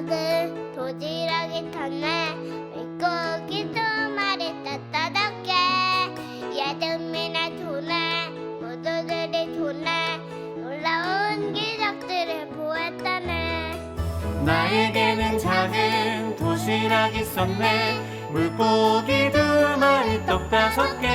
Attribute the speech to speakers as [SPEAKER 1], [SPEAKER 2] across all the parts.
[SPEAKER 1] 작은 도시락이 탔네. 물고기 두 마리 따뜻하게. 예수님의 손에 모두들이 손에 놀라운 기적들을 보았다네.
[SPEAKER 2] 나에게는 작은 도시락이 있었네. 물고기 두 마리 떡 5개.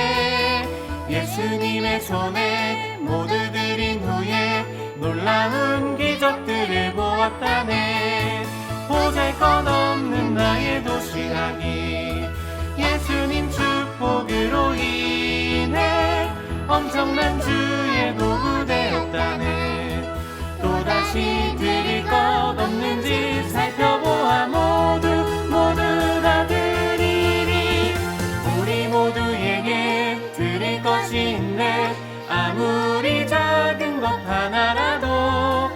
[SPEAKER 2] 예수님의 손에 모두 드린 후에 놀라운 기적들을 보았다네. 보잘것없는 나의 도시락이 예수님 축복으로 인해 엄청난 주의 도구 되었다네. 또다시 드릴 것 없는지 살펴보아 모두 다 드리리. 우리 모두에게 드릴 것이 있네. 아무리 작은 것 하나라도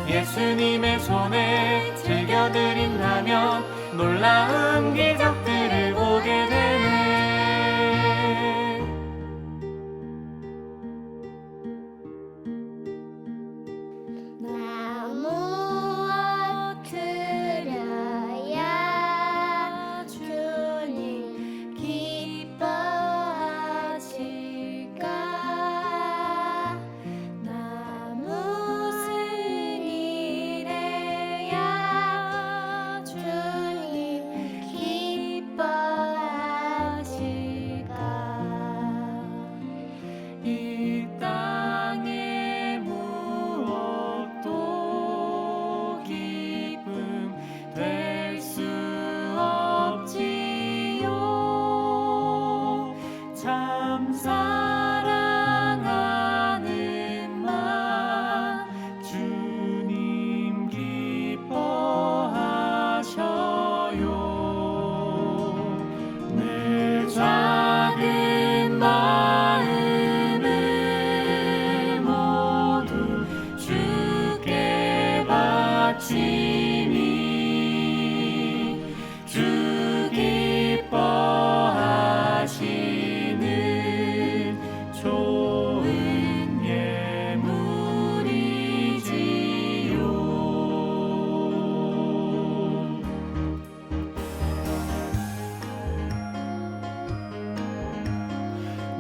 [SPEAKER 2] 예수님의 손에 즐겨드린다면 놀라운 기적들을 보게 되네.
[SPEAKER 1] 나 무엇 드려야 주님 기뻐하실까? 나 무슨 일해야 주님 기뻐하실까?
[SPEAKER 2] 이 땅에 무엇도 기쁨 될 수 없지요. 참 사랑하는 마 주님 기뻐하셔요. 내 작은 마음을 모두 주께 바치니 주 기뻐하시는 좋은 예물이지요.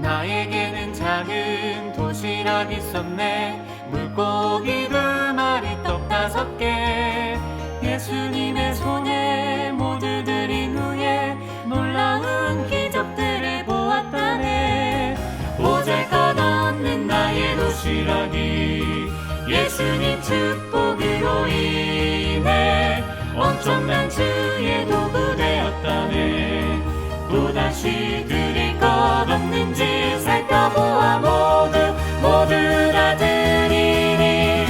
[SPEAKER 2] 나에게는 작은 도시락이 있었네. 물고기 두 마리 떡 5개. 예수님의 손에 모두 드린 후에 놀라운 기적들을 보았다네. 보잘것없는 나의 도시락이 예수님 축복으로 인해 엄청난 주의 도구 되었다네. 또다시 드릴 것 없는지 살펴보아 모두 다 드리니.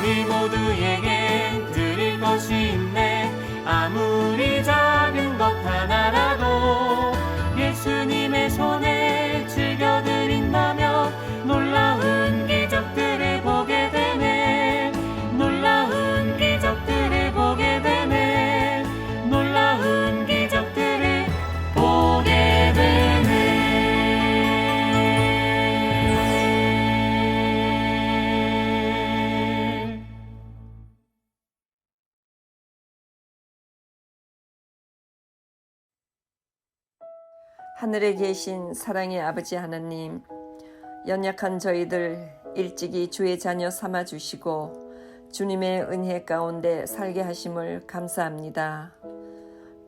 [SPEAKER 2] 우리 모두에게 드릴 것이 있네. 아무리 작은 것 하나라도 예수님의 손에 즐겨드린다면 놀라운 기적들을 보게 되네. 놀라운 기적들을 보게 되네. 놀라운 기적들을 보게 되네.
[SPEAKER 3] 하늘에 계신 사랑의 아버지 하나님, 연약한 저희들 일찍이 주의 자녀 삼아주시고 주님의 은혜 가운데 살게 하심을 감사합니다.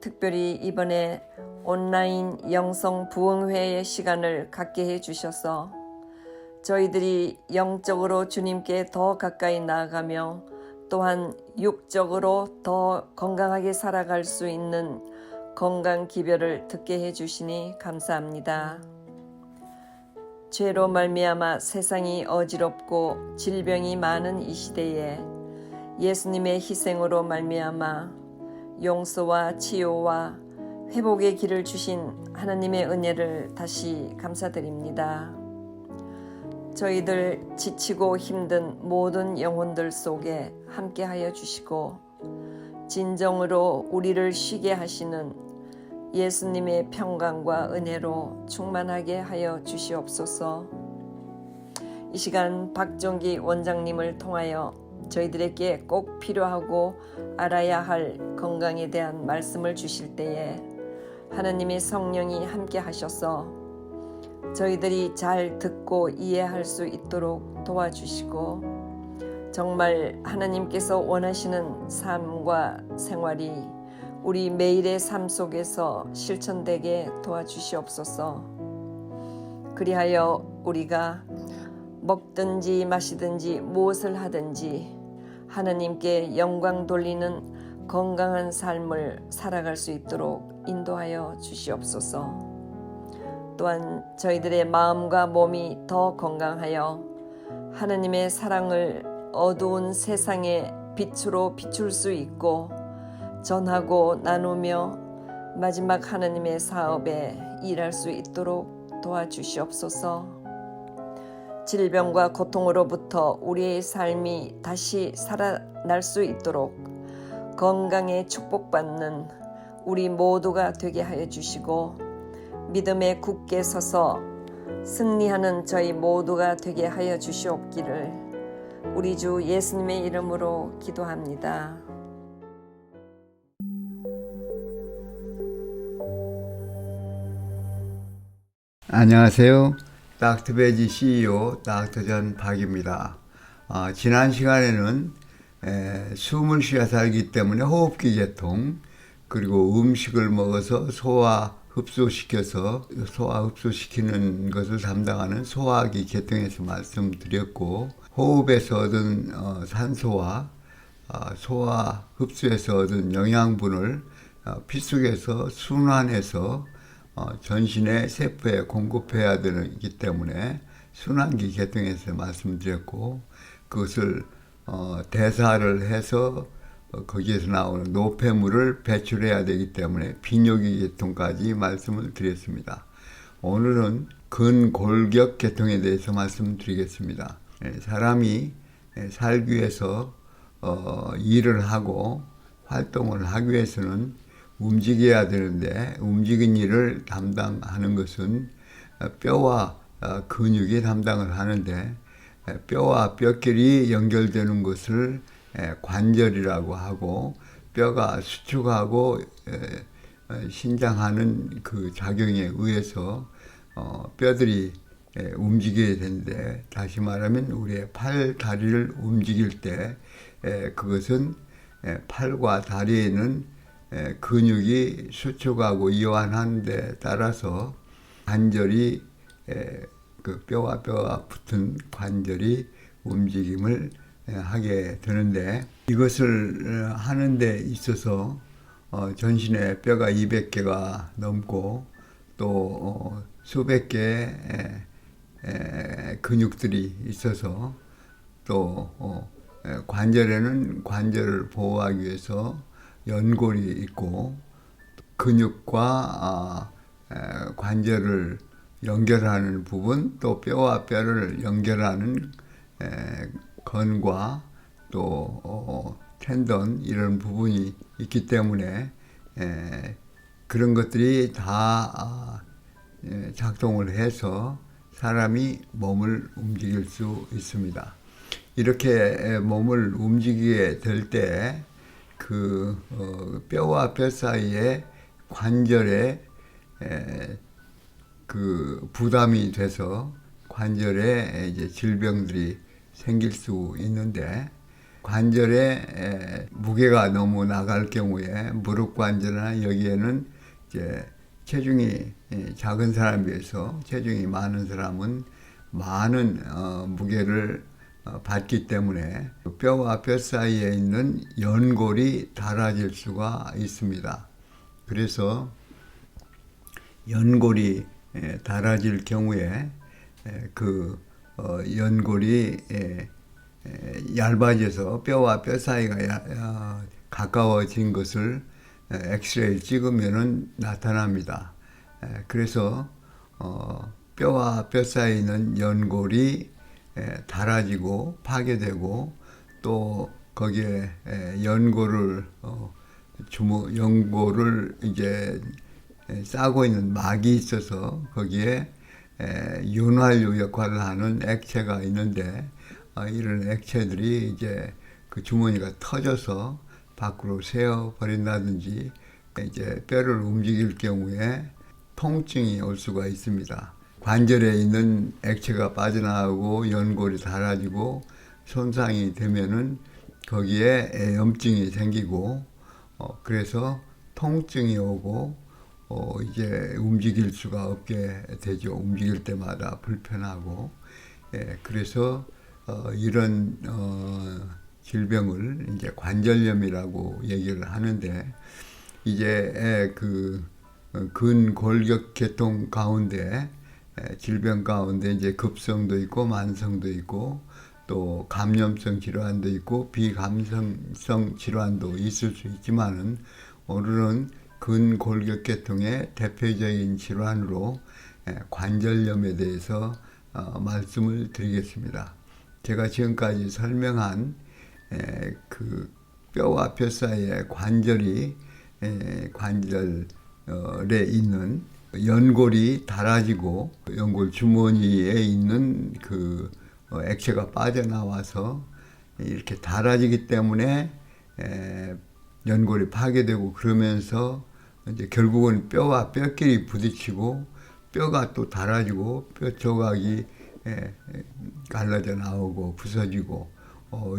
[SPEAKER 3] 특별히 이번에 온라인 영성 부흥회의 시간을 갖게 해주셔서 저희들이 영적으로 주님께 더 가까이 나아가며 또한 육적으로 더 건강하게 살아갈 수 있는 건강 기별을 듣게 해주시니 감사합니다. 죄로 말미암아 세상이 어지럽고 질병이 많은 이 시대에 예수님의 희생으로 말미암아 용서와 치유와 회복의 길을 주신 하나님의 은혜를 다시 감사드립니다. 저희들 지치고 힘든 모든 영혼들 속에 함께하여 주시고 진정으로 우리를 쉬게 하시는 예수님의 평강과 은혜로 충만하게 하여 주시옵소서. 이 시간 박종기 원장님을 통하여 저희들에게 꼭 필요하고 알아야 할 건강에 대한 말씀을 주실 때에 하나님의 성령이 함께 하셔서 저희들이 잘 듣고 이해할 수 있도록 도와주시고 정말 하나님께서 원하시는 삶과 생활이 우리 매일의 삶 속에서 실천되게 도와주시옵소서. 그리하여 우리가 먹든지 마시든지 무엇을 하든지 하나님께 영광 돌리는 건강한 삶을 살아갈 수 있도록 인도하여 주시옵소서. 또한 저희들의 마음과 몸이 더 건강하여 하나님의 사랑을 어두운 세상의 빛으로 비출 수 있고 전하고 나누며 마지막 하나님의 사업에 일할 수 있도록 도와주시옵소서. 질병과 고통으로부터 우리의 삶이 다시 살아날 수 있도록 건강에 축복받는 우리 모두가 되게 하여 주시고 믿음에 굳게 서서 승리하는 저희 모두가 되게 하여 주시옵기를 우리 주 예수님의 이름으로 기도합니다.
[SPEAKER 4] 안녕하세요. 닥터베지 CEO 닥터전 박입니다. 지난 시간에는 숨을 쉬어 살기 때문에 호흡기 계통, 그리고 음식을 먹어서 소화 흡수시키는 것을 담당하는 소화기 계통에서 말씀드렸고, 호흡에서 얻은 산소와 소화 흡수에서 얻은 영양분을 피 속에서 순환해서 전신의 세포에 공급해야 되기 때문에 순환기 계통에서 말씀드렸고, 그것을 대사를 해서 거기에서 나오는 노폐물을 배출해야 되기 때문에 비뇨기 계통까지 말씀을 드렸습니다. 오늘은 근골격 계통에 대해서 말씀드리겠습니다. 사람이 살기 위해서 일을 하고 활동을 하기 위해서는 움직여야 되는데, 움직인 일을 담당하는 것은 뼈와 근육이 담당을 하는데, 뼈와 뼈끼리 연결되는 것을 관절이라고 하고, 뼈가 수축하고 신장하는 그 작용에 의해서 뼈들이 움직여야 되는데, 다시 말하면 우리의 팔, 다리를 움직일 때 그것은 팔과 다리에는 근육이 수축하고 이완하는 데 따라서 관절이 그 뼈와 뼈가 붙은 관절이 움직임을 하게 되는데, 이것을 하는 데 있어서 전신에 뼈가 200개가 넘고 또 수백 개의 근육들이 있어서 또 관절에는 관절을 보호하기 위해서 연골이 있고, 근육과 관절을 연결하는 부분, 또 뼈와 뼈를 연결하는 건과 또 텐던, 이런 부분이 있기 때문에 그런 것들이 다 작동을 해서 사람이 몸을 움직일 수 있습니다. 이렇게 몸을 움직이게 될 때 그 뼈와 뼈 사이에 관절에 그 부담이 돼서 관절에 이제 질병들이 생길 수 있는데, 관절에 무게가 너무 나갈 경우에 무릎 관절이나 여기에는 이제 체중이 작은 사람에 비해서 체중이 많은 사람은 많은 무게를 받기 때문에 뼈와 뼈 사이에 있는 연골이 닳아질 수가 있습니다. 그래서 연골이 닳아질 경우에 그 연골이 얇아져서 뼈와 뼈 사이가 가까워진 것을 엑스레이를 찍으면 나타납니다. 그래서 뼈와 뼈 사이에 있는 연골이 닳아지고 파괴되고, 또 거기에 연골을 이제 싸고 있는 막이 있어서 거기에 윤활유 역할을 하는 액체가 있는데, 이런 액체들이 이제 그 주머니가 터져서 밖으로 새어 버린다든지 이제 뼈를 움직일 경우에 통증이 올 수가 있습니다. 관절에 있는 액체가 빠져나가고 연골이 닳아지고 손상이 되면은 거기에 염증이 생기고 그래서 통증이 오고 이제 움직일 수가 없게 되죠. 움직일 때마다 불편하고 그래서 이런 질병을 이제 관절염이라고 얘기를 하는데 이제 그 근골격계통 가운데 질병 가운데 이제 급성도 있고 만성도 있고 또 감염성 질환도 있고 비감염성 질환도 있을 수 있지만은 오늘은 근골격계통의 대표적인 질환으로 관절염에 대해서 말씀을 드리겠습니다. 제가 지금까지 설명한 그 뼈와 뼈 사이의 관절이 관절에 있는 연골이 닳아지고 연골 주머니에 있는 그 액체가 빠져나와서 이렇게 닳아지기 때문에 연골이 파괴되고 그러면서 이제 결국은 뼈와 뼈끼리 부딪히고 뼈가 또 닳아지고 뼈 조각이 갈라져 나오고 부서지고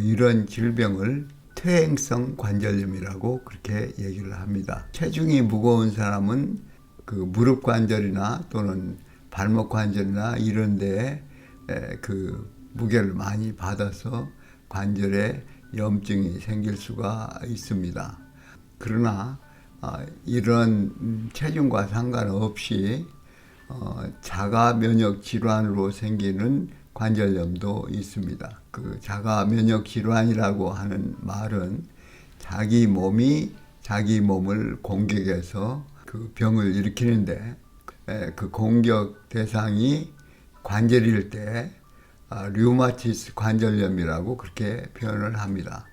[SPEAKER 4] 이런 질병을 퇴행성 관절염이라고 그렇게 얘기를 합니다. 체중이 무거운 사람은 그 무릎 관절이나 또는 발목 관절이나 이런 데에 그 무게를 많이 받아서 관절에 염증이 생길 수가 있습니다. 그러나 이런 체중과 상관없이 자가 면역 질환으로 생기는 관절염도 있습니다. 그 자가 면역 질환이라고 하는 말은 자기 몸이 자기 몸을 공격해서 그 병을 일으키는데 그 공격 대상이 관절일 때 류마티스 관절염이라고 그렇게 표현을 합니다.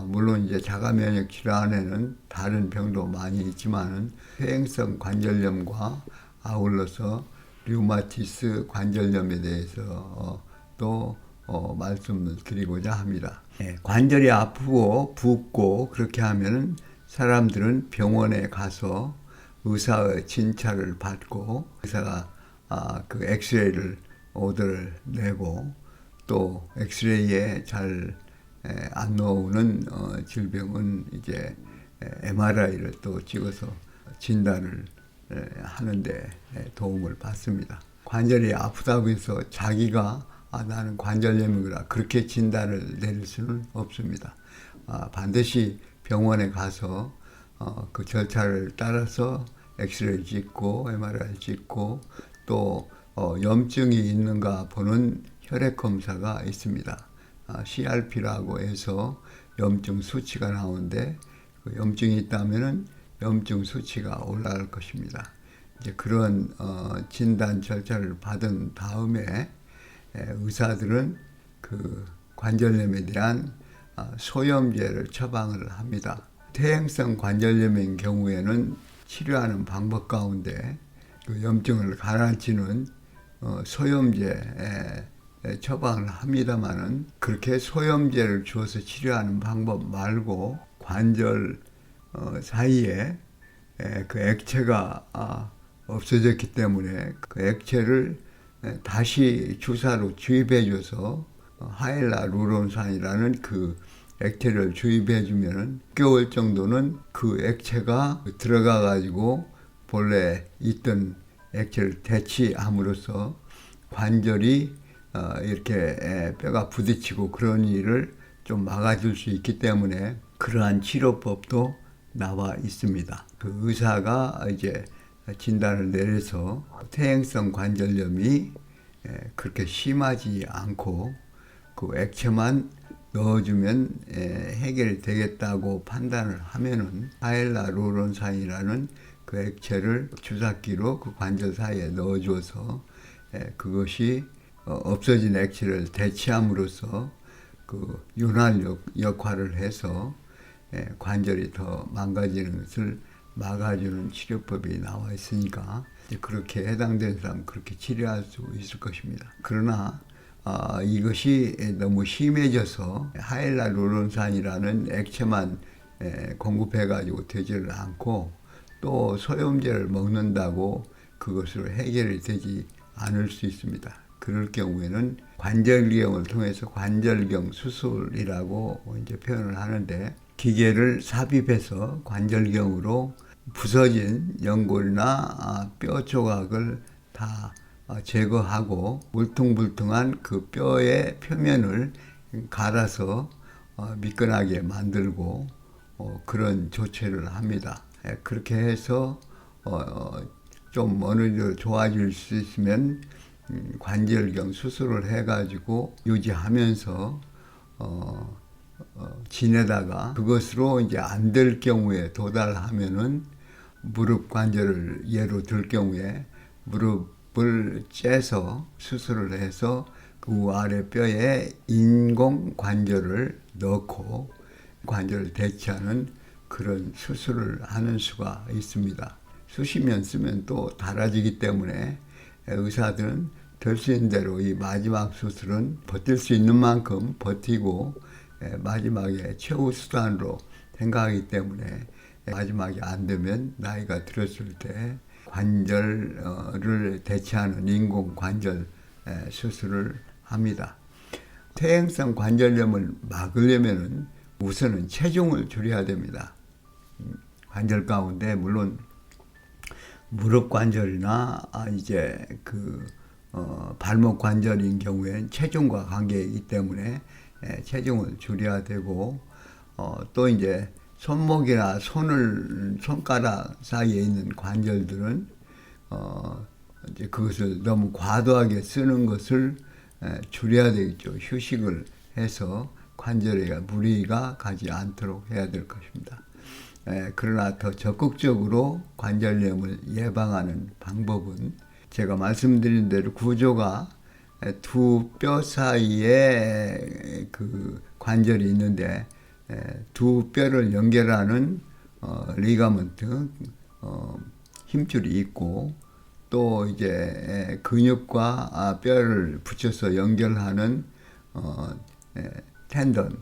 [SPEAKER 4] 물론 이제 자가 면역 질환에는 다른 병도 많이 있지만은 퇴행성 관절염과 아울러서 류마티스 관절염에 대해서 또 말씀을 드리고자 합니다. 관절이 아프고 붓고 그렇게 하면은 사람들은 병원에 가서 의사의 진찰을 받고 의사가 그 엑스레이를 오더를 내고 또 엑스레이에 잘 안 나오는 질병은 이제 MRI를 또 찍어서 진단을 하는데 도움을 받습니다. 관절이 아프다고 해서 자기가 나는 관절염이구나 그렇게 진단을 내릴 수는 없습니다. 반드시 병원에 가서 그 절차를 따라서 엑스레이 찍고 MRI 찍고 또 염증이 있는가 보는 혈액 검사가 있습니다. CRP라고 해서 염증 수치가 나오는데 그 염증이 있다면은 염증 수치가 올라갈 것입니다. 이제 그런 진단 절차를 받은 다음에 의사들은 그 관절염에 대한 소염제를 처방을 합니다. 퇴행성 관절염인 경우에는 치료하는 방법 가운데 그 염증을 가라앉히는 소염제 처방을 합니다만은 그렇게 소염제를 주어서 치료하는 방법 말고 관절 사이에 그 액체가 없어졌기 때문에 그 액체를 다시 주사로 주입해 줘서 하일라루론산이라는 그 액체를 주입해 주면은 6개월 정도는 그 액체가 들어가 가지고 본래 있던 액체를 대치함으로써 관절이 이렇게 뼈가 부딪히고 그런 일을 좀 막아줄 수 있기 때문에 그러한 치료법도 나와 있습니다. 그 의사가 이제 진단을 내려서 퇴행성 관절염이 그렇게 심하지 않고 그 액체만 넣어주면 해결이 되겠다고 판단을 하면은 하일라루론산이라는 그 액체를 주사기로 그 관절 사이에 넣어줘서 그것이 없어진 액체를 대체함으로써 그 윤활 역할을 해서 관절이 더 망가지는 것을 막아주는 치료법이 나와 있으니까 그렇게 해당된 사람 그렇게 치료할 수 있을 것입니다. 그러나 이것이 너무 심해져서 하일라루론산이라는 액체만 공급해가지고 되지를 않고 또 소염제를 먹는다고 그것으로 해결이 되지 않을 수 있습니다. 그럴 경우에는 관절경을 통해서 관절경 수술이라고 이제 표현을 하는데 기계를 삽입해서 관절경으로 부서진 연골이나 뼈 조각을 다 제거하고 울퉁불퉁한 그 뼈의 표면을 갈아서 미끈하게 만들고 그런 조치를 합니다. 그렇게 해서 좀 어느 정도 좋아질 수 있으면 관절경 수술을 해가지고 유지하면서 지내다가 그것으로 이제 안 될 경우에 도달하면은 무릎 관절을 예로 들 경우에 무릎을 째서 수술을 해서 그 아래 뼈에 인공 관절을 넣고 관절을 대체하는 그런 수술을 하는 수가 있습니다. 수시면 쓰면 또 닳아지기 때문에 의사들은 될 수 있는 대로 이 마지막 수술은 버틸 수 있는 만큼 버티고 마지막에 최후 수단으로 생각하기 때문에 마지막에 안 되면 나이가 들었을 때 관절을 대체하는 인공 관절 수술을 합니다. 퇴행성 관절염을 막으려면은 우선은 체중을 줄여야 됩니다. 관절 가운데 물론 무릎 관절이나 이제 발목 관절인 경우에는 체중과 관계이기 때문에 체중을 줄여야 되고 또 이제 손목이나 손가락 사이에 있는 관절들은 이제 그것을 너무 과도하게 쓰는 것을 줄여야 되겠죠. 휴식을 해서 관절에 무리가 가지 않도록 해야 될 것입니다. 그러나 더 적극적으로 관절염을 예방하는 방법은 제가 말씀드린 대로 구조가 두 뼈 사이에 그 관절이 있는데 두 뼈를 연결하는 리가먼트 힘줄이 있고 또 이제 근육과 뼈를 붙여서 연결하는 텐던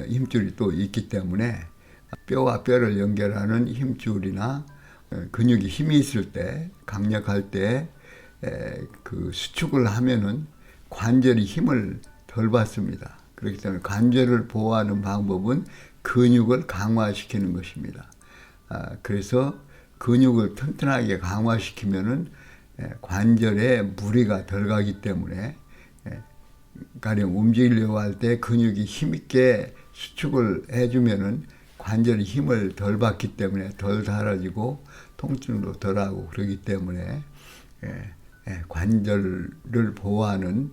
[SPEAKER 4] 힘줄이 또 있기 때문에 뼈와 뼈를 연결하는 힘줄이나 근육이 힘이 있을 때 강력할 때 그 수축을 하면은 관절이 힘을 덜 받습니다. 그렇기 때문에 관절을 보호하는 방법은 근육을 강화시키는 것입니다. 그래서 근육을 튼튼하게 강화시키면은 관절에 무리가 덜 가기 때문에 가령 움직이려고 할 때 근육이 힘있게 수축을 해주면은 관절이 힘을 덜 받기 때문에 덜 닳아지고 통증도 덜하고 그러기 때문에 관절을 보호하는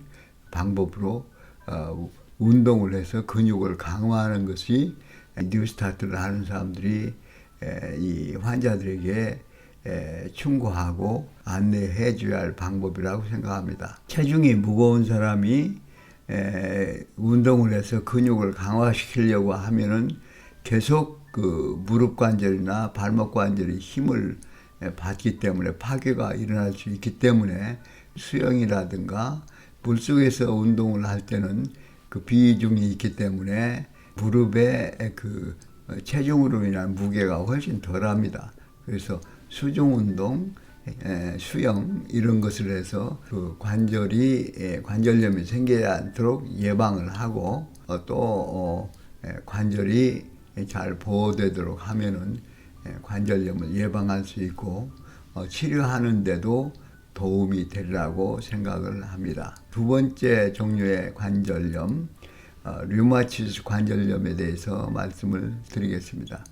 [SPEAKER 4] 방법으로 운동을 해서 근육을 강화하는 것이 뉴스타트를 하는 사람들이 이 환자들에게 충고하고 안내해 줘야 할 방법이라고 생각합니다. 체중이 무거운 사람이 운동을 해서 근육을 강화시키려고 하면은 계속 그 무릎 관절이나 발목 관절이 힘을 받기 때문에 파괴가 일어날 수 있기 때문에 수영이라든가 물속에서 운동을 할 때는 그 비중이 있기 때문에 무릎의 그 체중으로 인한 무게가 훨씬 덜합니다. 그래서 수중 운동, 수영 이런 것을 해서 그 관절염이 생기지 않도록 예방을 하고 또 관절이 잘 보호되도록 하면은 관절염을 예방할 수 있고 치료하는데도 도움이 되리라고 생각을 합니다. 두 번째 종류의 관절염, 류마티스 관절염에 대해서 말씀을 드리겠습니다.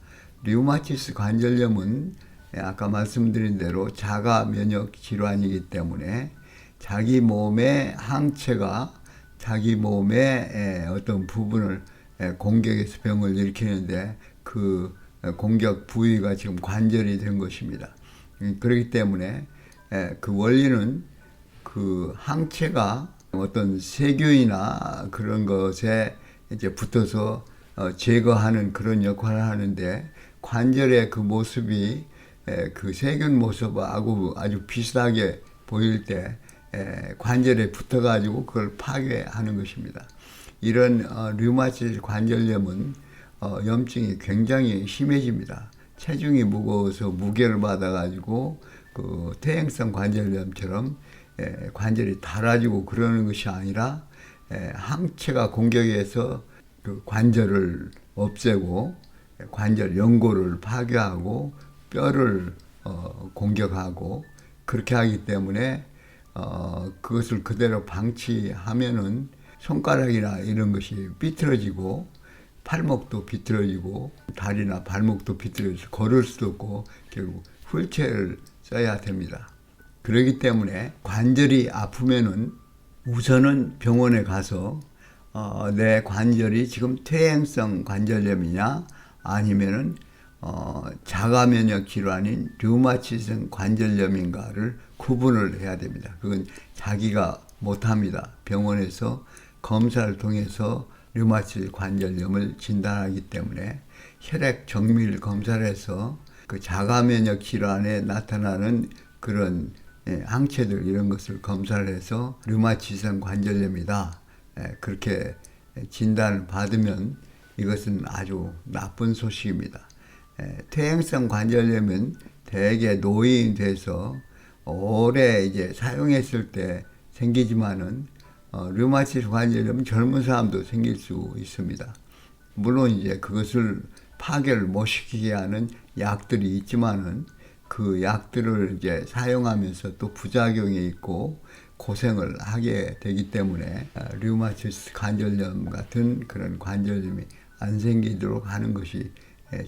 [SPEAKER 4] 류마티스 관절염은 아까 말씀드린 대로 자가 면역 질환이기 때문에 자기 몸의 항체가 자기 몸의 어떤 부분을 공격해서 병을 일으키는데 그 공격 부위가 지금 관절이 된 것입니다. 그렇기 때문에 그 원리는 그 항체가 어떤 세균이나 그런 것에 이제 붙어서 제거하는 그런 역할을 하는데 관절의 그 모습이 그 세균 모습하고 아주 비슷하게 보일 때 관절에 붙어가지고 그걸 파괴하는 것입니다. 이런 류마티스 관절염은 염증이 굉장히 심해집니다. 체중이 무거워서 무게를 받아가지고 그 퇴행성 관절염처럼 관절이 닳아지고 그러는 것이 아니라 항체가 공격해서 그 관절을 없애고 관절 연골을 파괴하고 뼈를 공격하고 그렇게 하기 때문에 그것을 그대로 방치하면은 손가락이나 이런 것이 삐뚤어지고 팔목도 비틀어지고 다리나 발목도 비틀어져서 걸을 수도 없고 결국 휠체어를 써야 됩니다. 그렇기 때문에 관절이 아프면은 우선은 병원에 가서 내 관절이 지금 퇴행성 관절염이냐 아니면은 자가 면역 질환인 류마티성 관절염인가를 구분을 해야 됩니다. 그건 자기가 못합니다. 병원에서 검사를 통해서 류마티스 관절염을 진단하기 때문에 혈액 정밀 검사를 해서 그 자가 면역 질환에 나타나는 그런 항체들 이런 것을 검사를 해서 류마티성 관절염이다. 그렇게 진단을 받으면 이것은 아주 나쁜 소식입니다. 퇴행성 관절염은 대개 노인이 돼서 오래 이제 사용했을 때 생기지만은 류마티스 관절염은 젊은 사람도 생길 수 있습니다. 물론 이제 그것을 파괴를 못 시키게 하는 약들이 있지만은 그 약들을 이제 사용하면서 또 부작용이 있고 고생을 하게 되기 때문에 류마티스 관절염 같은 그런 관절염이 안 생기도록 하는 것이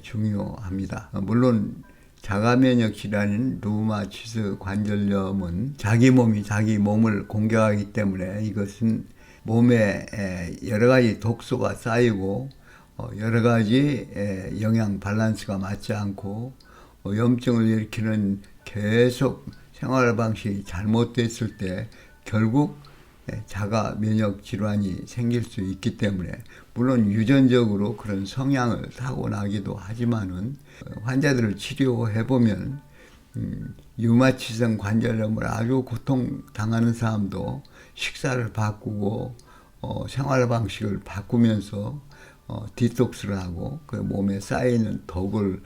[SPEAKER 4] 중요합니다. 물론 자가면역 질환인 류마티스 관절염은 자기 몸이 자기 몸을 공격하기 때문에 이것은 몸에 여러 가지 독소가 쌓이고 여러 가지 영양 밸런스가 맞지 않고 염증을 일으키는 계속 생활 방식이 잘못됐을 때 결국 자가 면역 질환이 생길 수 있기 때문에 물론 유전적으로 그런 성향을 타고나기도 하지만은 환자들을 치료해 보면 류마티성 관절염을 아주 고통당하는 사람도 식사를 바꾸고 생활 방식을 바꾸면서 디톡스를 하고 그 몸에 쌓이는 독을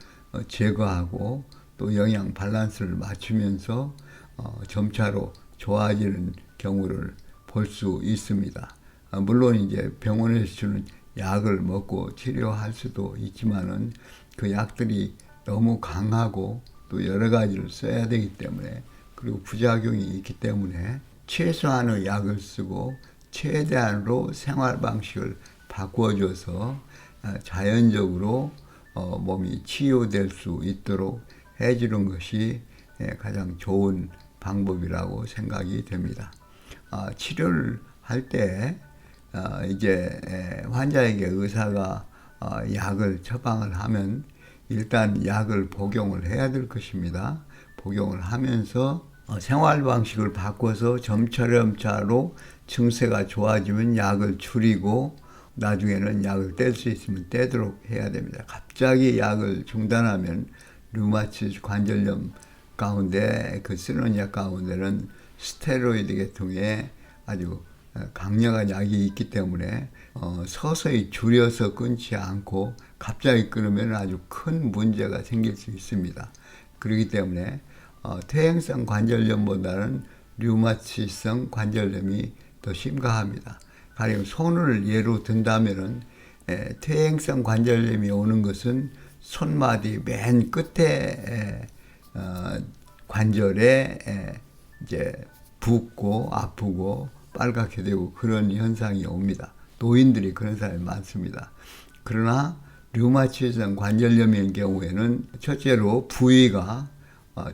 [SPEAKER 4] 제거하고 또 영양 밸런스를 맞추면서 점차로 좋아지는 경우를 볼 수 있습니다. 물론 이제 병원에서 주는 약을 먹고 치료할 수도 있지만은 그 약들이 너무 강하고 또 여러 가지를 써야 되기 때문에 그리고 부작용이 있기 때문에 최소한의 약을 쓰고 최대한으로 생활 방식을 바꾸어줘서 자연적으로 몸이 치유될 수 있도록 해주는 것이 가장 좋은 방법이라고 생각이 됩니다. 치료를 할 때 이제 환자에게 의사가 약을 처방을 하면 일단 약을 복용을 해야 될 것입니다. 복용을 하면서 생활 방식을 바꿔서 점차로 증세가 좋아지면 약을 줄이고 나중에는 약을 뗄 수 있으면 떼도록 해야 됩니다. 갑자기 약을 중단하면 류마티스 관절염 가운데 그 쓰는 약 가운데는 스테로이드 계통의 아주 강력한 약이 있기 때문에 서서히 줄여서 끊지 않고 갑자기 끊으면 아주 큰 문제가 생길 수 있습니다. 그렇기 때문에 퇴행성 관절염보다는 류마티성 관절염이 더 심각합니다. 가령 손을 예로 든다면은 퇴행성 관절염이 오는 것은 손마디 맨 끝에 관절에 이제 붓고 아프고 빨갛게 되고 그런 현상이 옵니다. 노인들이 그런 사람이 많습니다. 그러나 류마티성 관절염의 경우에는 첫째로 부위가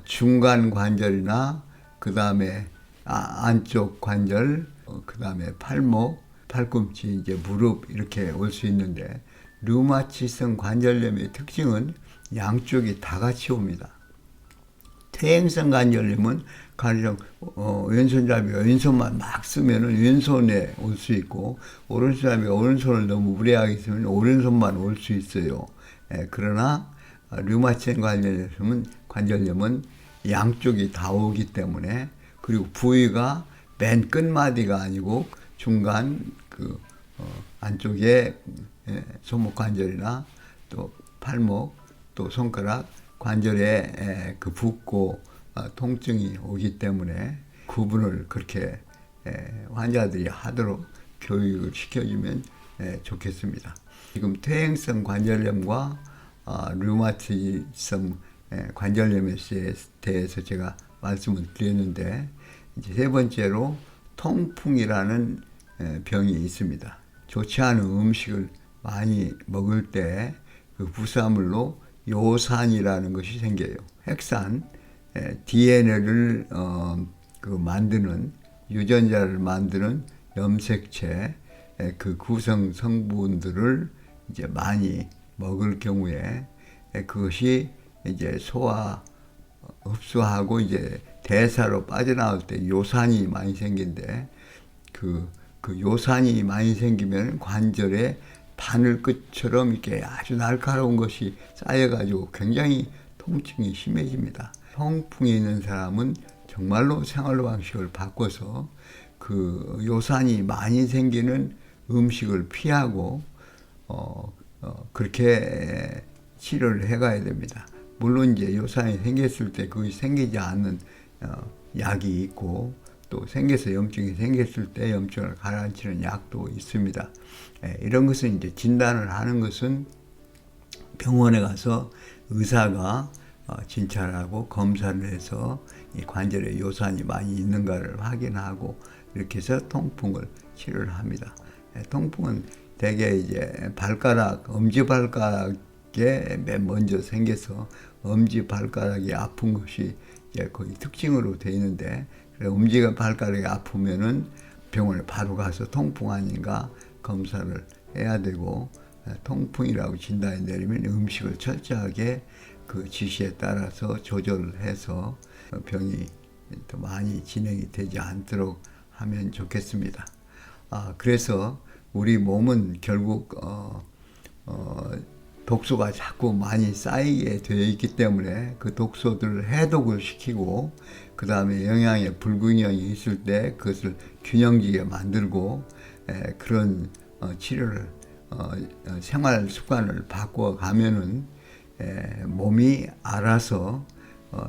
[SPEAKER 4] 중간 관절이나 그 다음에 안쪽 관절, 그 다음에 팔목, 팔꿈치, 이제 무릎 이렇게 올 수 있는데 류마티성 관절염의 특징은 양쪽이 다 같이 옵니다. 퇴행성 관절염은 가령 왼손잡이가 왼손만 막 쓰면은 왼손에 올 수 있고 오른손잡이가 오른손을 너무 무리하게 쓰면 오른손만 올 수 있어요. 그러나 류마티성 관절염은 양쪽이 다 오기 때문에 그리고 부위가 맨 끝마디가 아니고 중간 그 안쪽에 손목 관절이나 또 팔목 또 손가락 관절에 그 붓고 통증이 오기 때문에 구분을 그렇게 환자들이 하도록 교육을 시켜주면 좋겠습니다. 지금 퇴행성 관절염과 류마티성 관절염에 대해서 제가 말씀을 드렸는데, 이제 세 번째로 통풍이라는 병이 있습니다. 좋지 않은 음식을 많이 먹을 때 그 부산물로 요산이라는 것이 생겨요. 핵산, DNA를 만드는 유전자를 만드는 염색체 그 구성 성분들을 이제 많이 먹을 경우에 그것이 이제 소화 흡수하고 이제 대사로 빠져나올 때 요산이 많이 생긴데 그 요산이 많이 생기면 관절에 바늘끝처럼 이렇게 아주 날카로운 것이 쌓여가지고 굉장히 통증이 심해집니다. 통풍이 있는 사람은 정말로 생활 방식을 바꿔서 그 요산이 많이 생기는 음식을 피하고 그렇게 치료를 해가야 됩니다. 물론 이제 요산이 생겼을 때 그것이 생기지 않는 약이 있고 또 생겨서 염증이 생겼을 때 염증을 가라앉히는 약도 있습니다. 이런 것은 이제 진단을 하는 것은 병원에 가서 의사가 진찰하고 검사를 해서 이 관절에 요산이 많이 있는가를 확인하고 이렇게 해서 통풍을 치료를 합니다. 통풍은 대개 이제 엄지발가락에 맨 먼저 생겨서 엄지발가락이 아픈 것이 이제 거의 특징으로 되어 있는데, 엄지발가락이 아프면은 병원에 바로 가서 통풍 아닌가 검사를 해야 되고, 통풍이라고 진단이 내리면 음식을 철저하게 그 지시에 따라서 조절해서 병이 더 많이 진행이 되지 않도록 하면 좋겠습니다. 그래서 우리 몸은 결국 독소가 자꾸 많이 쌓이게 되어 있기 때문에 그 독소들을 해독을 시키고 그 다음에 영양의 불균형이 있을 때 그것을 균형지게 만들고 그런 치료를 생활 습관을 바꿔가면은 몸이 알아서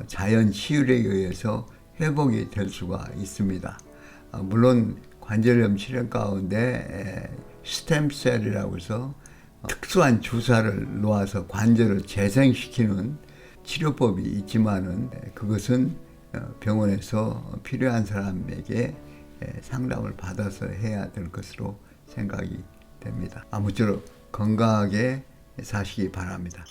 [SPEAKER 4] 자연 치유에 의해서 회복이 될 수가 있습니다. 물론 관절염 치료 가운데 스템셀이라고 해서 특수한 주사를 놓아서 관절을 재생시키는 치료법이 있지만은 그것은 병원에서 필요한 사람에게 상담을 받아서 해야 될 것으로 생각이 됩니다. 아무쪼록 건강하게 사시기 바랍니다.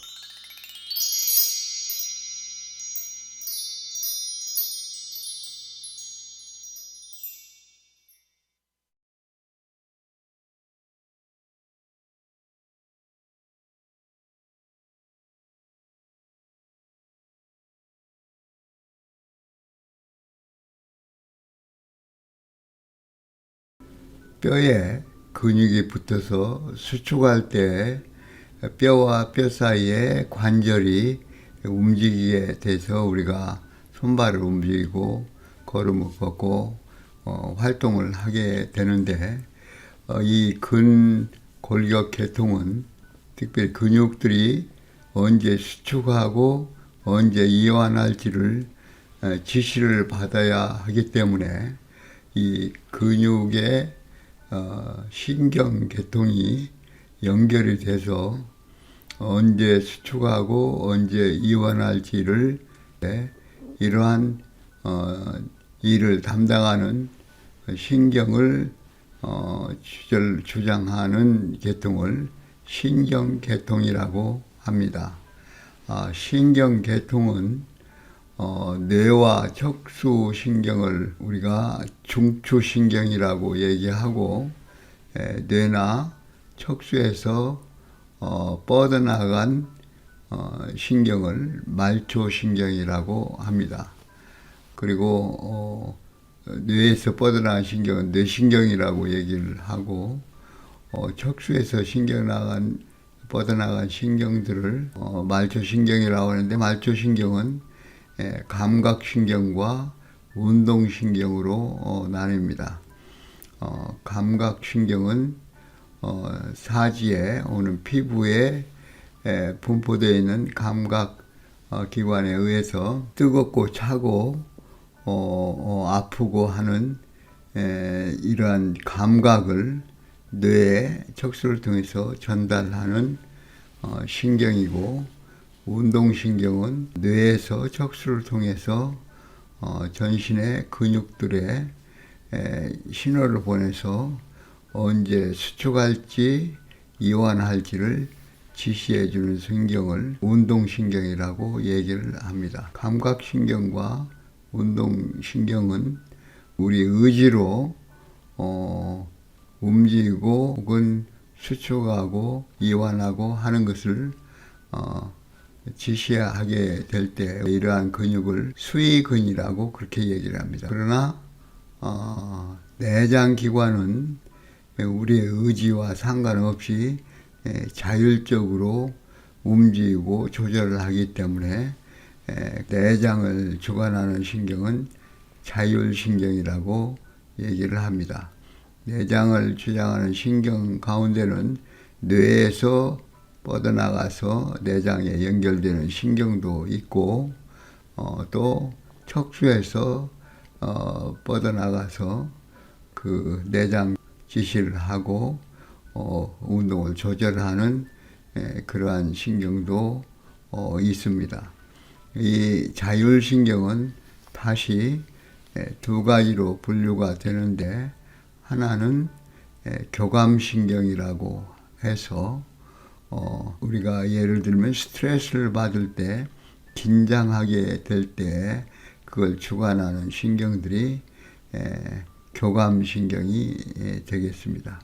[SPEAKER 4] 뼈에 근육이 붙어서 수축할 때 뼈와 뼈 사이에 관절이 움직이게 돼서 우리가 손발을 움직이고 걸음을 걷고 활동을 하게 되는데, 이 근골격 계통은 특별히 근육들이 언제 수축하고 언제 이완할지를 지시를 받아야 하기 때문에 이 근육의 신경계통이 연결이 돼서 언제 수축하고 언제 이완할지를 이러한 일을 담당하는 신경을 주장하는 계통을 신경계통이라고 합니다. 신경계통은 뇌와 척수신경을 우리가 중추신경이라고 얘기하고, 뇌나 척수에서 뻗어나간 신경을 말초신경이라고 합니다. 그리고 뇌에서 뻗어나간 신경은 뇌신경이라고 얘기를 하고, 척수에서 뻗어나간 신경들을 말초신경이라고 하는데, 말초신경은 감각신경과 운동신경으로 나뉩니다. 감각신경은 사지에 오는 피부에 분포되어 있는 감각 기관에 의해서 뜨겁고 차고 아프고 하는 이러한 감각을 뇌에 척수를 통해서 전달하는 신경이고, 운동신경은 뇌에서 척수를 통해서 전신의 근육들에 신호를 보내서 언제 수축할지 이완할지를 지시해주는 신경을 운동신경이라고 얘기를 합니다. 감각신경과 운동신경은 우리 의지로 움직이고 혹은 수축하고 이완하고 하는 것을 지시하게 될 때 이러한 근육을 수의근이라고 그렇게 얘기를 합니다. 그러나 내장기관은 우리의 의지와 상관없이 자율적으로 움직이고 조절을 하기 때문에 내장을 주관하는 신경은 자율신경이라고 얘기를 합니다. 내장을 주장하는 신경 가운데는 뇌에서 뻗어나가서 내장에 연결되는 신경도 있고, 또 척추에서 뻗어나가서 그 내장 지시를 하고 운동을 조절하는 그러한 신경도 있습니다. 이 자율신경은 다시 두 가지로 분류가 되는데, 하나는 교감신경이라고 해서 우리가 예를 들면 스트레스를 받을 때, 긴장하게 될 때 그걸 주관하는 신경들이 교감신경이 되겠습니다.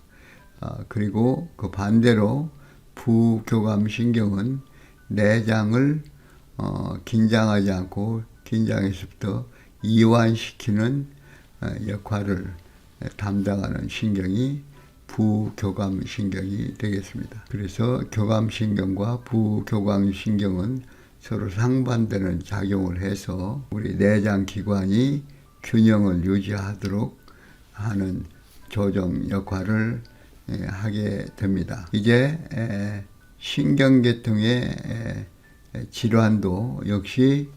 [SPEAKER 4] 그리고 그 반대로 부교감신경은 내장을 긴장하지 않고 긴장에서부터 이완시키는 역할을 담당하는 신경이 부교감신경이 되겠습니다. 그래서 교감신경과 부교감신경은 서로 상반되는 작용을 해서 우리 내장기관이 균형을 유지하도록 하는 조정 역할을 하게 됩니다. 이제 신경계통의 질환도 역시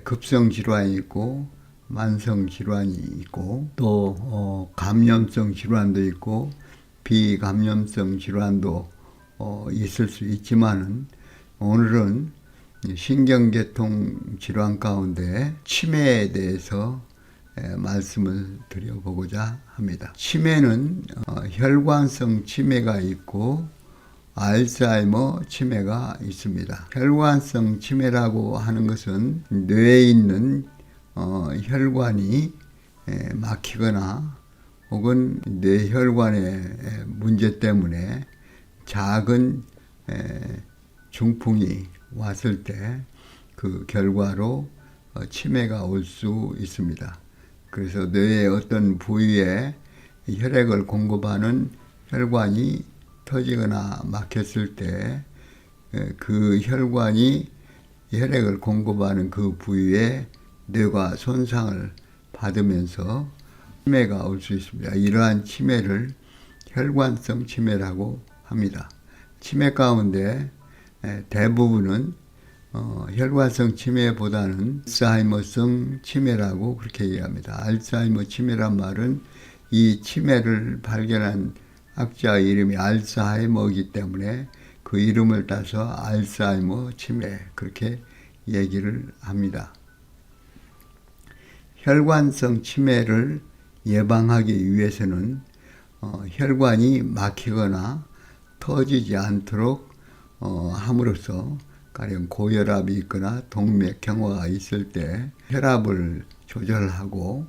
[SPEAKER 4] 급성질환이 있고 만성질환이 있고, 또 감염성 질환도 있고 비감염성 질환도 있을 수 있지만은, 오늘은 신경계통 질환 가운데 치매에 대해서 말씀을 드려보고자 합니다. 치매는 혈관성 치매가 있고 알츠하이머 치매가 있습니다. 혈관성 치매라고 하는 것은 뇌에 있는 혈관이 막히거나 혹은 뇌혈관의 문제 때문에 작은 중풍이 왔을 때 그 결과로 치매가 올 수 있습니다. 그래서 뇌의 어떤 부위에 혈액을 공급하는 혈관이 터지거나 막혔을 때 그 혈관이 혈액을 공급하는 그 부위에 뇌가 손상을 받으면서 치매가 올 수 있습니다. 이러한 치매를 혈관성 치매라고 합니다. 치매 가운데 대부분은 혈관성 치매보다는 알츠하이머성 치매라고 그렇게 얘기합니다. 알츠하이머 치매란 말은 이 치매를 발견한 학자의 이름이 알츠하이머이기 때문에 그 이름을 따서 알츠하이머 치매 그렇게 얘기를 합니다. 혈관성 치매를 예방하기 위해서는 혈관이 막히거나 터지지 않도록 함으로써, 가령 고혈압이 있거나 동맥경화가 있을 때 혈압을 조절하고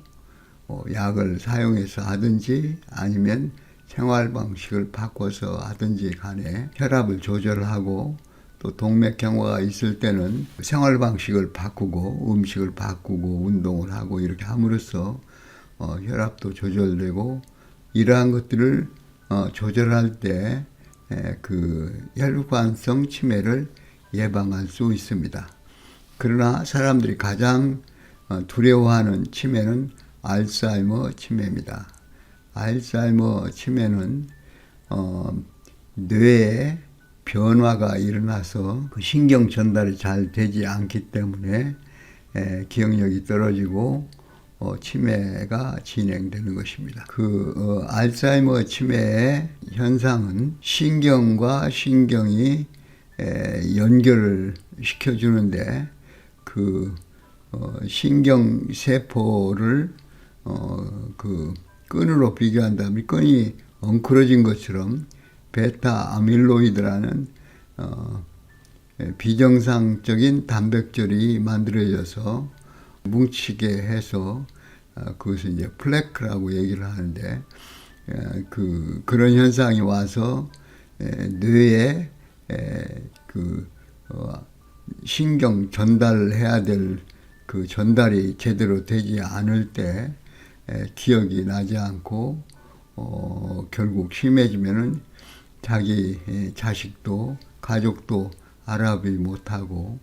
[SPEAKER 4] 약을 사용해서 하든지 아니면 생활 방식을 바꿔서 하든지 간에 혈압을 조절하고, 또 동맥경화가 있을 때는 생활 방식을 바꾸고 음식을 바꾸고 운동을 하고 이렇게 함으로써 혈압도 조절되고, 이러한 것들을 조절할 때 그 혈관성 치매를 예방할 수 있습니다. 그러나 사람들이 가장 두려워하는 치매는 알츠하이머 치매입니다. 알츠하이머 치매는 뇌에 변화가 일어나서 그 신경 전달이 잘 되지 않기 때문에 기억력이 떨어지고 치매가 진행되는 것입니다. 알츠하이머 치매의 현상은 신경과 신경이 연결을 시켜주는데 신경 세포를 끈으로 비교한다면 끈이 엉클어진 것처럼 베타 아밀로이드라는 비정상적인 단백질이 만들어져서 뭉치게 해서 그것을 이제 플래크라고 얘기를 하는데 그런 현상이 와서 뇌에 신경 전달해야 될 그 전달이 제대로 되지 않을 때 기억이 나지 않고 결국 심해지면은 자기 자식도 가족도 알아보지 못하고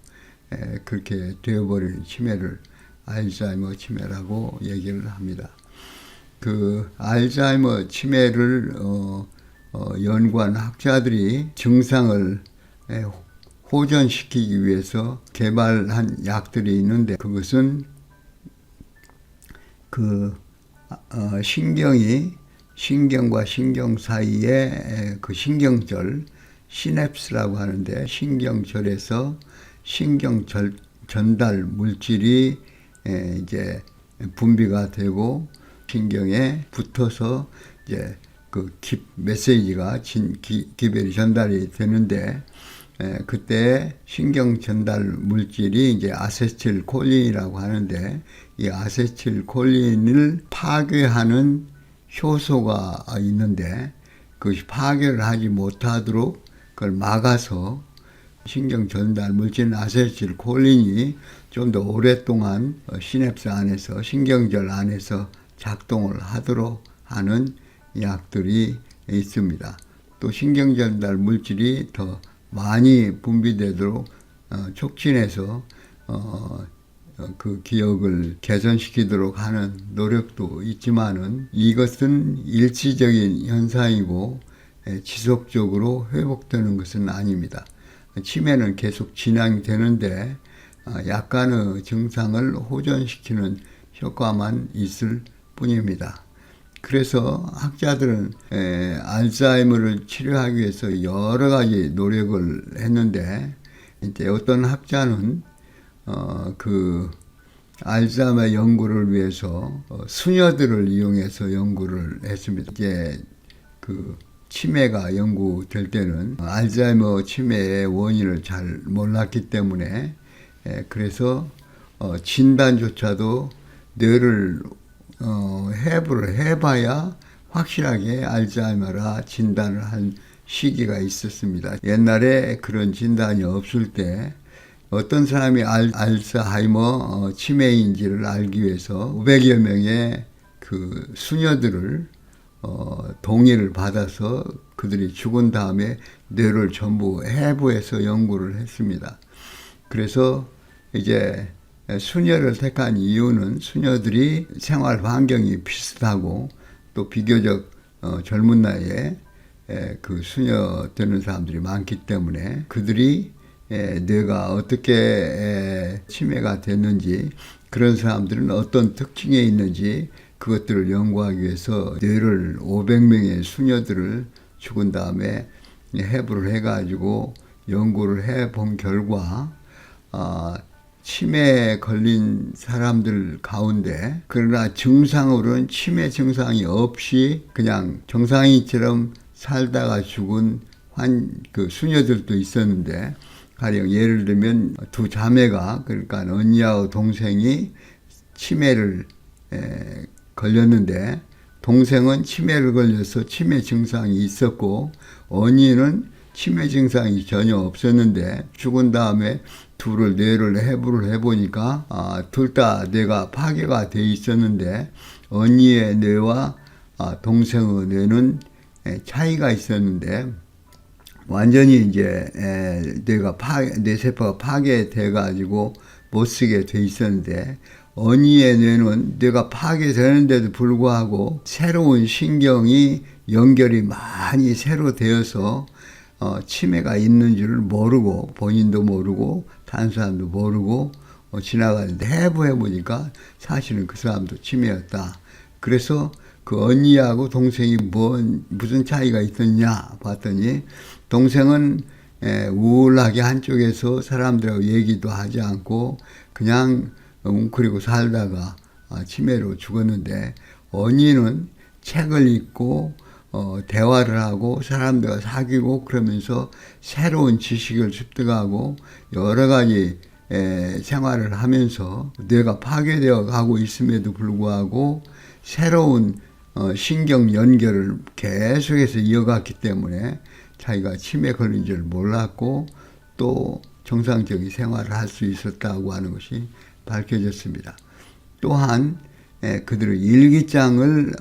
[SPEAKER 4] 그렇게 되어버리는 치매를 알츠하이머 치매라고 얘기를 합니다. 알츠하이머 치매를 연구한 학자들이 증상을 호전시키기 위해서 개발한 약들이 있는데 그것은 신경과 신경 사이에 그 신경절 시냅스라고 하는데 신경절에서 신경 전달 물질이 이제 분비가 되고 신경에 붙어서 이제 메시지가 기별이 전달이 되는데 그때 신경 전달 물질이 이제 아세틸콜린이라고 하는데 이 아세틸콜린을 파괴하는 효소가 있는데 그것이 파괴를 하지 못하도록 그걸 막아서 신경 전달 물질인 아세틸콜린이 좀 더 오랫동안 시냅스 안에서 신경절 안에서 작동을 하도록 하는 약들이 있습니다. 또 신경 전달 물질이 더 많이 분비되도록 촉진해서 그 기억을 개선시키도록 하는 노력도 있지만은 이것은 일시적인 현상이고 지속적으로 회복되는 것은 아닙니다. 치매는 계속 진행이 되는데 약간의 증상을 호전시키는 효과만 있을 뿐입니다. 그래서 학자들은 알츠하이머를 치료하기 위해서 여러 가지 노력을 했는데 이제 어떤 학자는 알츠하이머 연구를 위해서 수녀들을 이용해서 연구를 했습니다. 이제 치매가 연구될 때는 알츠하이머 치매의 원인을 잘 몰랐기 때문에 그래서 진단조차도 뇌를 해부를 해봐야 확실하게 알츠하이머라 진단을 한 시기가 있었습니다. 옛날에 그런 진단이 없을 때 어떤 사람이 알츠하이머 치매인지를 알기 위해서 500여 명의 그 수녀들을 동의를 받아서 그들이 죽은 다음에 뇌를 전부 해부해서 연구를 했습니다. 그래서 이제 수녀를 택한 이유는 수녀들이 생활 환경이 비슷하고 또 비교적 젊은 나이에 그 수녀 되는 사람들이 많기 때문에 그들이 뇌가 어떻게 치매가 됐는지 그런 사람들은 어떤 특징이 있는지 그것들을 연구하기 위해서 뇌를 500명의 수녀들을 죽은 다음에 해부를 해가지고 연구를 해본 결과 치매에 걸린 사람들 가운데 그러나 증상으로는 치매 증상이 없이 그냥 정상인처럼 살다가 죽은 그 수녀들도 있었는데 가령 예를 들면 두 자매가 그러니까 언니하고 동생이 치매를 걸렸는데 동생은 치매를 걸려서 치매 증상이 있었고 언니는 치매 증상이 전혀 없었는데 죽은 다음에 둘을 뇌를 해부를 해보니까 둘 다 뇌가 파괴가 돼 있었는데 언니의 뇌와 동생의 뇌는 차이가 있었는데 완전히 이제 뇌세포가 파괴돼 가지고 못 쓰게 돼 있었는데 언니의 뇌는 뇌가 파괴되는데도 불구하고 새로운 신경이 연결이 많이 새로 되어서 치매가 있는 줄 모르고 본인도 모르고 다른 사람도 모르고 지나가는데 해부해 보니까 사실은 그 사람도 치매였다. 그래서 그 언니하고 동생이 무슨 차이가 있었냐 봤더니 동생은 우울하게 한쪽에서 사람들하고 얘기도 하지 않고 그냥 웅크리고 살다가 치매로 죽었는데 언니는 책을 읽고 대화를 하고 사람들과 사귀고 그러면서 새로운 지식을 습득하고 여러 가지 생활을 하면서 뇌가 파괴되어 가고 있음에도 불구하고 새로운 신경 연결을 계속해서 이어갔기 때문에 자기가 치매 걸린 줄 몰랐고 또 정상적인 생활을 할 수 있었다고 하는 것이 밝혀졌습니다. 또한 그들의 일기장을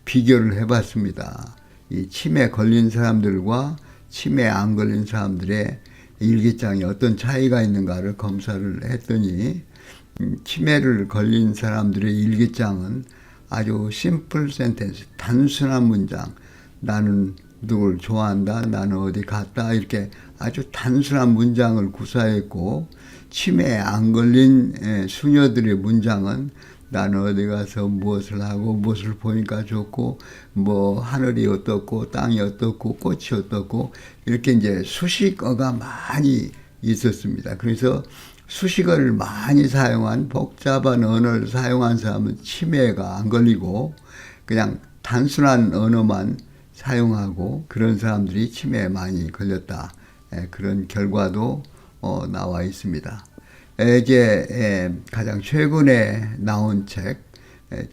[SPEAKER 4] 비교를 해봤습니다. 이 치매 걸린 사람들과 치매 안 걸린 사람들의 일기장에 어떤 차이가 있는가를 검사를 했더니 치매를 걸린 사람들의 일기장은 아주 심플 센텐스, 단순한 문장, 나는 누굴 좋아한다, 나는 어디 갔다, 이렇게 아주 단순한 문장을 구사했고 치매에 안 걸린 수녀들의 문장은 나는 어디 가서 무엇을 하고 무엇을 보니까 좋고 뭐 하늘이 어떻고 땅이 어떻고 꽃이 어떻고 이렇게 이제 수식어가 많이 있었습니다. 그래서 수식어를 많이 사용한 복잡한 언어를 사용한 사람은 치매가 안 걸리고 그냥 단순한 언어만 사용하고 그런 사람들이 치매에 많이 걸렸다. 그런 결과도 나와 있습니다. 이제 가장 최근에 나온 책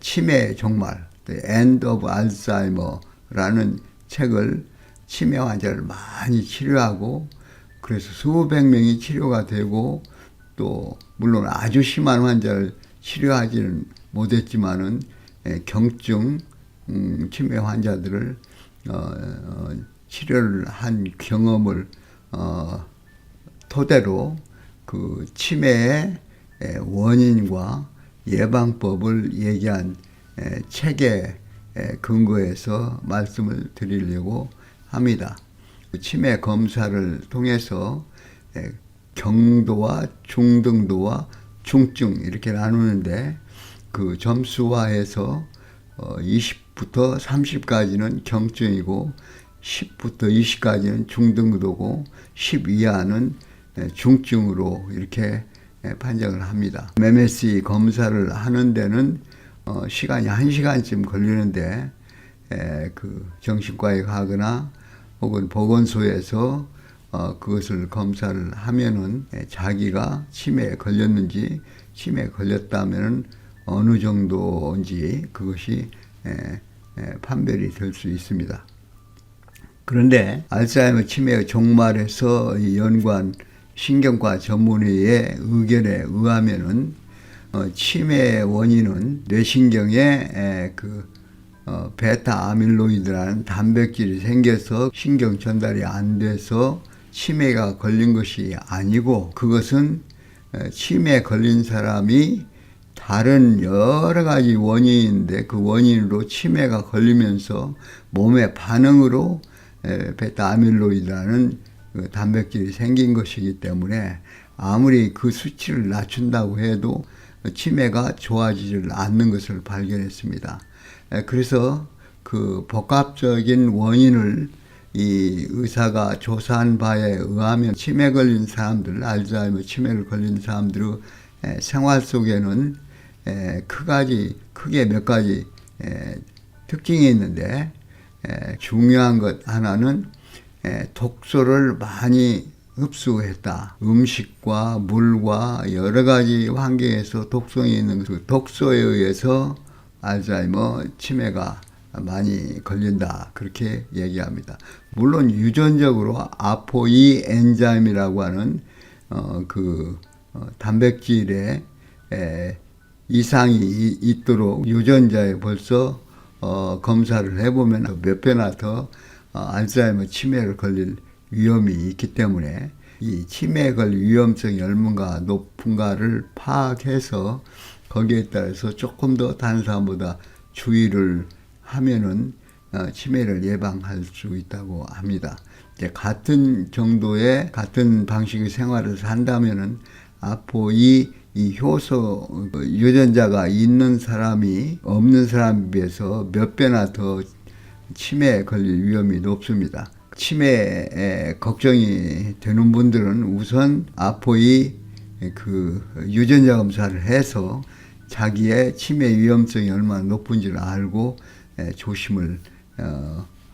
[SPEAKER 4] 치매의 종말, The End of Alzheimer라는 책을 치매 환자를 많이 치료하고 그래서 수백 명이 치료가 되고 또 물론 아주 심한 환자를 치료하지는 못했지만은 경증 치매 환자들을 치료를 한 경험을 토대로 그 치매의 원인과 예방법을 얘기한 책에 근거해서 말씀을 드리려고 합니다. 치매 검사를 통해서 경도와 중등도와 중증 이렇게 나누는데 그 점수화해서 20부터 30까지는 경증이고 10부터 20까지는 중등도고 10 이하는 중증으로 이렇게 판정을 합니다. MMSE 검사를 하는 데는 시간이 1시간쯤 걸리는데 그 정신과에 가거나 혹은 보건소에서 그것을 검사를 하면은 자기가 치매에 걸렸는지 치매에 걸렸다면은 어느 정도인지 그것이 판별이 될 수 있습니다. 그런데 알츠하이머 치매의 종말에서 연구한 신경과 전문의의 의견에 의하면은 치매의 원인은 뇌신경에 베타 아밀로이드라는 단백질이 생겨서 신경 전달이 안 돼서 치매가 걸린 것이 아니고 그것은 치매에 걸린 사람이 다른 여러 가지 원인인데 그 원인으로 치매가 걸리면서 몸의 반응으로 베타 아밀로이드라는 단백질이 생긴 것이기 때문에 아무리 그 수치를 낮춘다고 해도 치매가 좋아지질 않는 것을 발견했습니다. 그래서 그 복합적인 원인을 이 의사가 조사한 바에 의하면 치매 걸린 사람들, 알츠하이머 치매를 걸린 사람들의 생활 속에는 크게 몇 가지 특징이 있는데 중요한 것 하나는 독소를 많이 흡수했다. 음식과 물과 여러 가지 환경에서 독성이 있는 그 독소에 의해서 알츠하이머 치매가 많이 걸린다. 그렇게 얘기합니다. 물론 유전적으로 아포2 엔자임이라고 하는 단백질에 이상이 있도록 유전자에 벌써 검사를 해보면 몇 배나 더 알츠하이머 치매를 걸릴 위험이 있기 때문에 이 치매에 걸릴 위험성이 얼마나 높은가를 파악해서 거기에 따라서 조금 더 다른 사람보다 주의를 하면은 치매를 예방할 수 있다고 합니다. 이제 같은 정도의 같은 방식의 생활을 산다면은 앞으로 이 효소 유전자가 있는 사람이 없는 사람에 비해서 몇 배나 더 치매에 걸릴 위험이 높습니다. 치매에 걱정이 되는 분들은 우선 아포이 그 유전자 검사를 해서 자기의 치매 위험성이 얼마나 높은지를 알고 조심을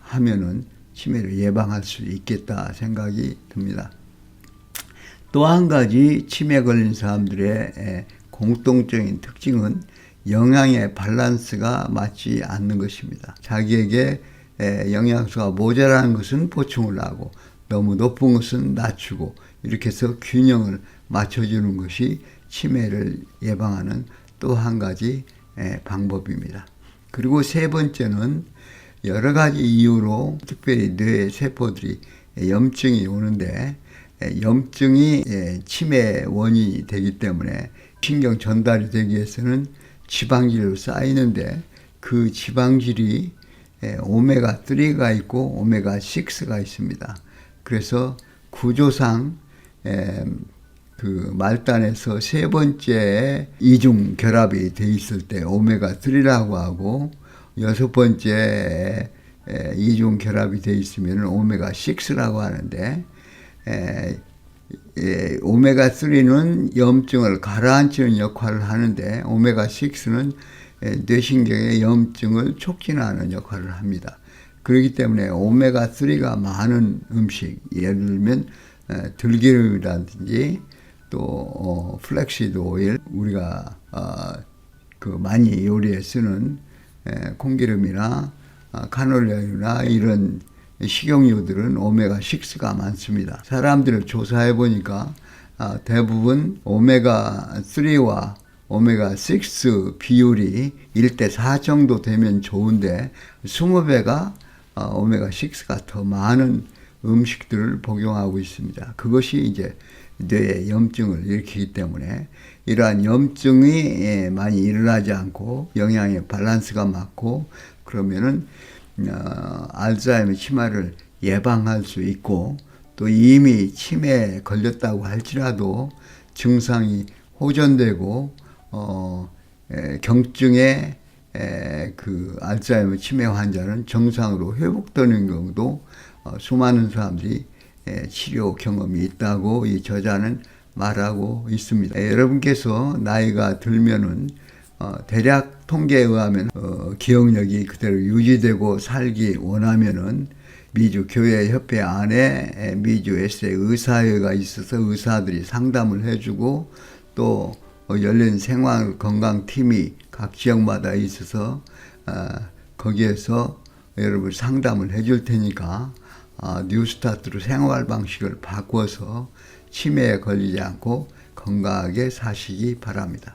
[SPEAKER 4] 하면은 치매를 예방할 수 있겠다 생각이 듭니다. 또 한 가지 치매 걸린 사람들의 공통적인 특징은 영양의 밸런스가 맞지 않는 것입니다. 자기에게 영양소가 모자라는 것은 보충을 하고 너무 높은 것은 낮추고 이렇게 해서 균형을 맞춰주는 것이 치매를 예방하는 또 한 가지 방법입니다. 그리고 세 번째는 여러 가지 이유로 특별히 뇌 세포들이 염증이 오는데 염증이 치매 원인이 되기 때문에 신경 전달이 되기 위해서는 지방질로 쌓이는데 그 지방질이 오메가3가 있고 오메가6가 있습니다. 그래서 구조상 그 말단에서 세 번째 이중 결합이 돼 있을 때 오메가3라고 하고 여섯 번째 이중 결합이 돼 있으면 오메가6라고 하는데 오메가3는 염증을 가라앉히는 역할을 하는데 오메가6는 뇌신경의 염증을 촉진하는 역할을 합니다. 그렇기 때문에 오메가3가 많은 음식, 예를 들면 들기름이라든지 또 플렉시드 오일, 우리가 그 많이 요리에 쓰는 콩기름이나 카놀라유나 이런 식용유들은 오메가6가 많습니다. 사람들을 조사해 보니까 대부분 오메가3와 오메가6 비율이 1대4 정도 되면 좋은데 20배가 오메가6가 더 많은 음식들을 복용하고 있습니다. 그것이 이제 뇌에 염증을 일으키기 때문에 이러한 염증이 많이 일어나지 않고 영양의 밸런스가 맞고 그러면은 알츠하이머 치매를 예방할 수 있고 또 이미 치매에 걸렸다고 할지라도 증상이 호전되고 경증의 그 알츠하이머 치매 환자는 정상으로 회복되는 경우도 수많은 사람들이 치료 경험이 있다고 이 저자는 말하고 있습니다. 여러분께서 나이가 들면은 대략 통계에 의하면 기억력이 그대로 유지되고 살기 원하면은 미주 교회 협회 안에 미주 에세 의사회가 있어서 의사들이 상담을 해주고 또 열린 생활 건강 팀이 각 지역마다 있어서 거기에서 여러분 상담을 해줄 테니까 뉴스타트로 생활 방식을 바꿔서 치매에 걸리지 않고 건강하게 사시기 바랍니다.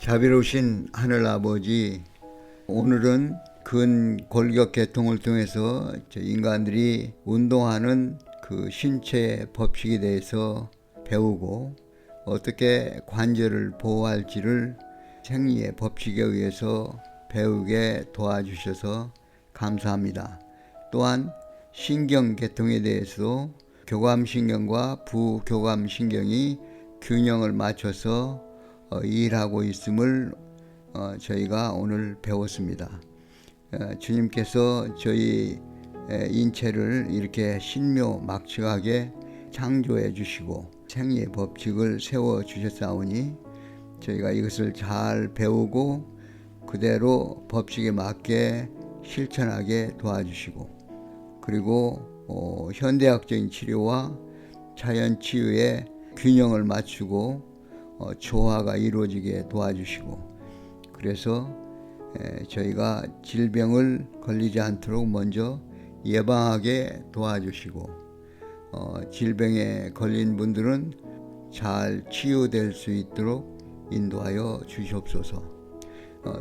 [SPEAKER 4] 자비로우신 하늘 아버지, 오늘은 근 골격 계통을 통해서 인간들이 운동하는 그 신체의 법칙에 대해서 배우고 어떻게 관절을 보호할지를 생리의 법칙에 의해서 배우게 도와주셔서 감사합니다. 또한 신경계통에 대해서도 교감신경과 부교감신경이 균형을 맞춰서 일하고 있음을 저희가 오늘 배웠습니다. 주님께서 저희 인체를 이렇게 신묘막측하게 창조해 주시고 생리의 법칙을 세워 주셨사오니 저희가 이것을 잘 배우고 그대로 법칙에 맞게 실천하게 도와주시고, 그리고 현대학적인 치료와 자연치유의 균형을 맞추고 조화가 이루어지게 도와주시고, 그래서 저희가 질병을 걸리지 않도록 먼저 예방하게 도와주시고, 질병에 걸린 분들은 잘 치유될 수 있도록 인도하여 주시옵소서.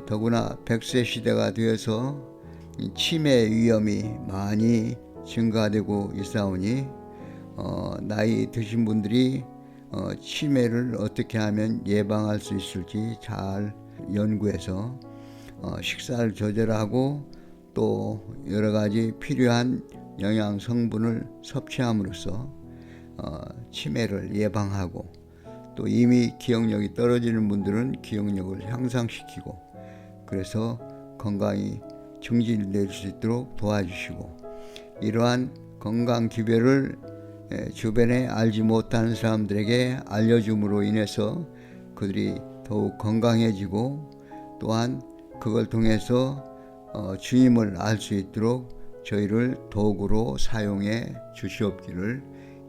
[SPEAKER 4] 더구나 100세 시대가 되어서 치매 위험이 많이 증가되고 있사오니 나이 드신 분들이 치매를 어떻게 하면 예방할 수 있을지 잘 연구해서 식사를 조절하고 또 여러 가지 필요한 영양 성분을 섭취함으로써 치매를 예방하고, 또 이미 기억력이 떨어지는 분들은 기억력을 향상시키고, 그래서 건강이 증진될 수 있도록 도와주시고, 이러한 건강 기별을 주변에 알지 못하는 사람들에게 알려줌으로 인해서 그들이 더욱 건강해지고, 또한 그걸 통해서 주님을 알 수 있도록 저희를 도구로 사용해 주시옵기를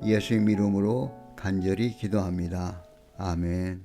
[SPEAKER 4] 예수님 이름으로 간절히 기도합니다. 아멘.